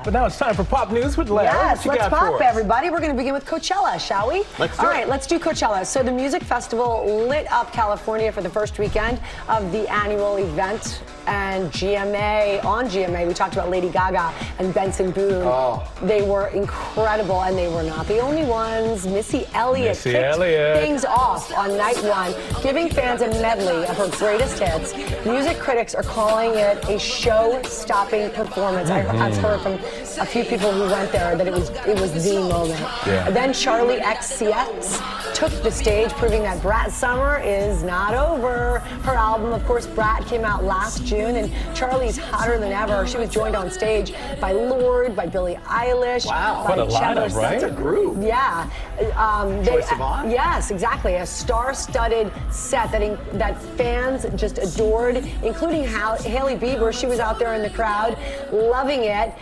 But now it's time for Pop News with Lara. Yes, let's pop, everybody. We're going to begin with Coachella, shall we? Let's do it. All right, let's do Coachella. So the music festival lit up California for the first weekend of the annual event. And on GMA, we talked about Lady Gaga and Benson Boone. Oh. They were incredible, and they were not the only ones. Missy Elliott kicked things off on night one, giving fans a medley of her greatest hits. Music critics are calling it a show-stopping performance. I've heard from a few people who went there that it was the moment. Yeah. And then Charlie XCX took the stage, proving that Brat's summer is not over. Her album, of course, Brat, came out last June, and Charlie's hotter than ever. She was joined on stage by Lorde, by Billie Eilish. Wow, what a lineup, right? That's a group. Yeah. Troye Sivan? Yes, exactly. A star-studded set that fans just adored, including Hailey Bieber. She was out there in the crowd, loving it.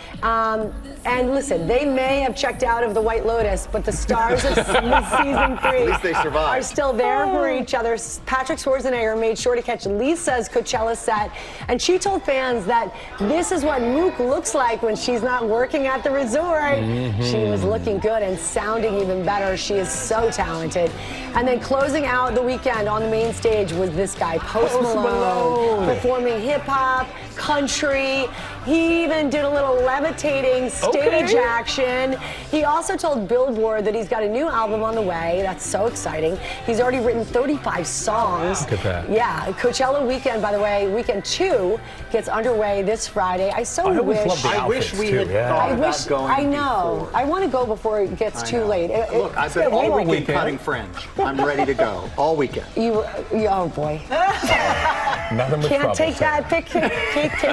And listen, they may have checked out of the White Lotus, but the stars of season 3 At least they survived. are still there for each other. Patrick Schwarzenegger made sure to catch Lisa's Coachella set, and she told fans that this is what Mook looks like when she's not working at the resort. She was looking good and sounding even better. She is so talented. And then closing out the weekend on the main stage was this guy, Post Malone, performing hip-hop, country. He even did a little levitating stage action. He also told Billboard that he's got a new album on the way. That's so exciting. He's already written 35 songs. Look at that. Yeah, Coachella weekend, by the way, weekend 2 gets underway this Friday. I wish we had thought about going. I know. Before. I want to go before it gets too late. Look, I've been all weekend cutting fringe. I'm ready to go all weekend. Oh boy. Nothing but Can't trouble, take that. Take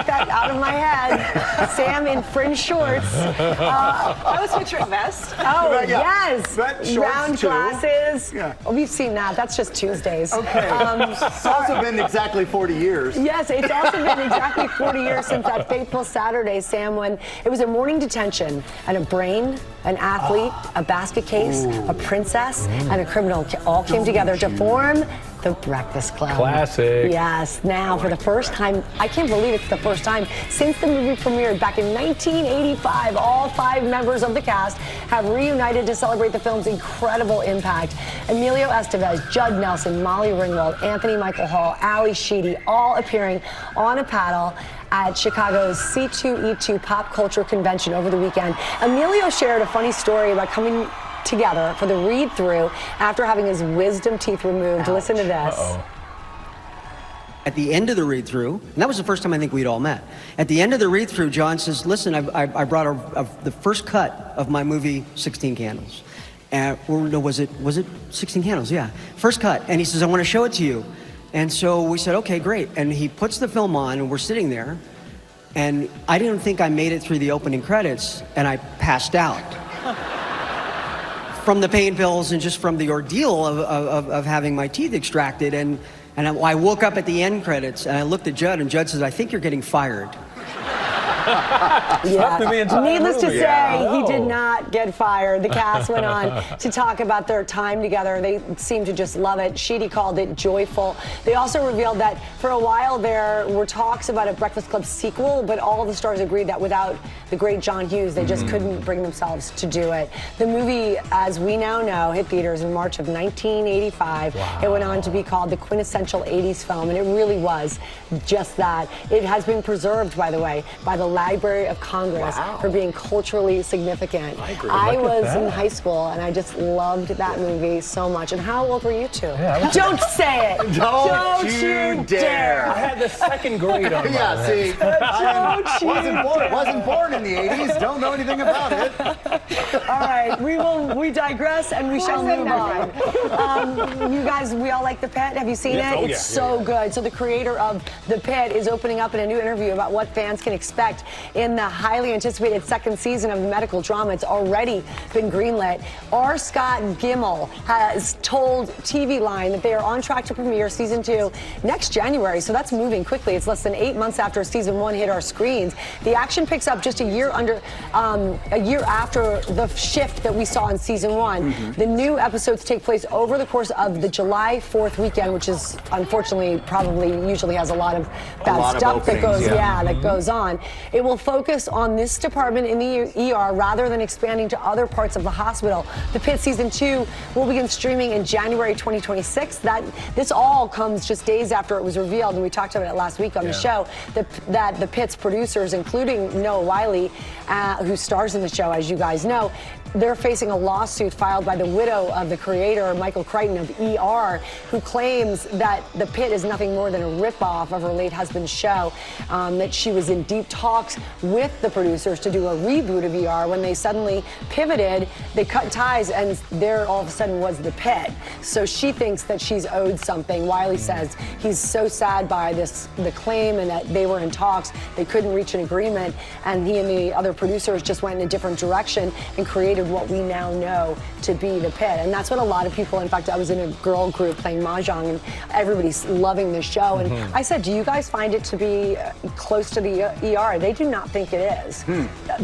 that out of my head. Sam in fringe shorts. I was picturing vest. Oh Right, yeah. yes. Round glasses. Yeah. Oh, we've seen that. That's just Tuesdays. Okay. It's also been exactly 40 years. Yes, it's also been exactly 40 years since that fateful Saturday, Sam, when it was a morning detention and a brain, an athlete, a basket case, a princess, and a criminal all came together to form the Breakfast Club. Classic. Yes, now for the first time, I can't believe it's the first time since the movie premiered back in 1985, all 5 members of the cast have reunited to celebrate the film's incredible impact. Emilio Estevez, Judd Nelson, Molly Ringwald, Anthony Michael Hall, Ali Sheedy, all appearing on a paddle at Chicago's C2E2 Pop Culture Convention over the weekend. Emilio shared a funny story about coming together for the read-through after having his wisdom teeth removed. Ouch. Listen to this. At the end of the read-through, and that was the first time I think we'd all met. At the end of the read-through, John says, listen, I brought the first cut of my movie, 16 Candles. Or no, was it 16 Candles? Yeah, first cut. And he says, I want to show it to you. And so we said, okay, great. And he puts the film on, and we're sitting there. And I didn't think I made it through the opening credits, and I passed out. From the pain pills and just from the ordeal of having my teeth extracted. And I woke up at the end credits, and I looked at Judd, and Judd says, I think you're getting fired. Needless to say, he did not get fired. The cast went on to talk about their time together. They seemed to just love it. Sheedy called it joyful. They also revealed that for a while there were talks about a Breakfast Club sequel, but all the stars agreed that without the great John Hughes, they just couldn't bring themselves to do it. The movie, as we now know, hit theaters in March of 1985. Wow. It went on to be called the quintessential 80s film, and it really was just that. It has been preserved, by the way, by the Library of Congress for being culturally significant. I was in high school, and I just loved that movie so much. And how old were you two? Yeah, Don't say it! Don't you dare! I had the 2nd grade on Yeah, see, I wasn't born in the 80s, don't know anything about it. All right, we digress, and we shall move on. You guys, we all like The Pit. Have you seen it? It's so good. So the creator of The Pit is opening up in a new interview about what fans can expect in the highly anticipated 2nd season of the medical drama. It's already been greenlit. R. Scott Gimel has told TV Line that they are on track to premiere season 2 next January, so that's moving quickly. It's less than 8 months after season 1 hit our screens. The action picks up just a year after the shift that we saw in season 1. The new episodes take place over the course of the July 4th weekend, which is unfortunately probably usually has a lot of bad stuff that goes that goes on. It will focus on this department in the ER rather than expanding to other parts of the hospital. The Pit season 2 will begin streaming in January 2026. This all comes just days after it was revealed, and we talked about it last week on the show, that the Pit's producers, including Noah Wiley, who stars in the show, as you guys know, they're facing a lawsuit filed by the widow of the creator, Michael Crichton of ER, who claims that The Pit is nothing more than a ripoff of her late husband's show, that she was in deep talks with the producers to do a reboot of ER. When they suddenly pivoted, they cut ties, and there all of a sudden was The Pit. So she thinks that she's owed something. Wiley says he's so sad by the claim, and that they were in talks, they couldn't reach an agreement, and he and the other producers just went in a different direction and created what we now know to be The Pit. And that's what a lot of people, in fact, I was in a girl group playing Mahjong, and everybody's loving the show. And I said, do you guys find it to be close to the ER? They do not think it is.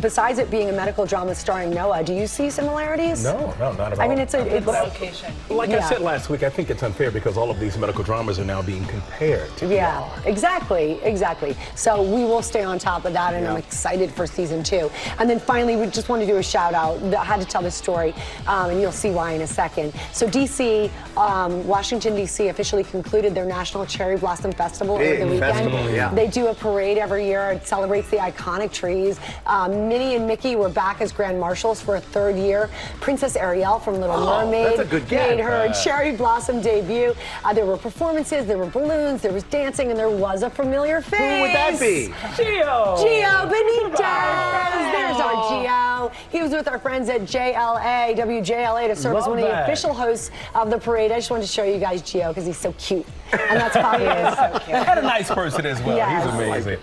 Besides it being a medical drama starring Noah, do you see similarities? No, not at all. I mean, it's Location. Like I said last week, I think it's unfair because all of these medical dramas are now being compared to ER. Exactly. So we will stay on top of that, and I'm excited for season 2. And then finally, we just want to do a shout out. I had to tell this story, and you'll see why in a second. So DC, Washington, DC officially concluded their National Cherry Blossom Festival over the weekend. Festival, They do a parade every year. It celebrates the iconic trees. Minnie and Mickey were back as Grand Marshals for a 3rd year. Princess Ariel from Little Mermaid that's a good get. made her cherry blossom debut. There were performances, there were balloons, there was dancing, and there was a familiar face. Who would that be? Gio Benitez. There's our Gio. He was with our friends at WJLA to serve as one of the official hosts of the parade. I just wanted to show you guys Gio because he's so cute. And that's probably And a nice person as well. Yes. He's amazing.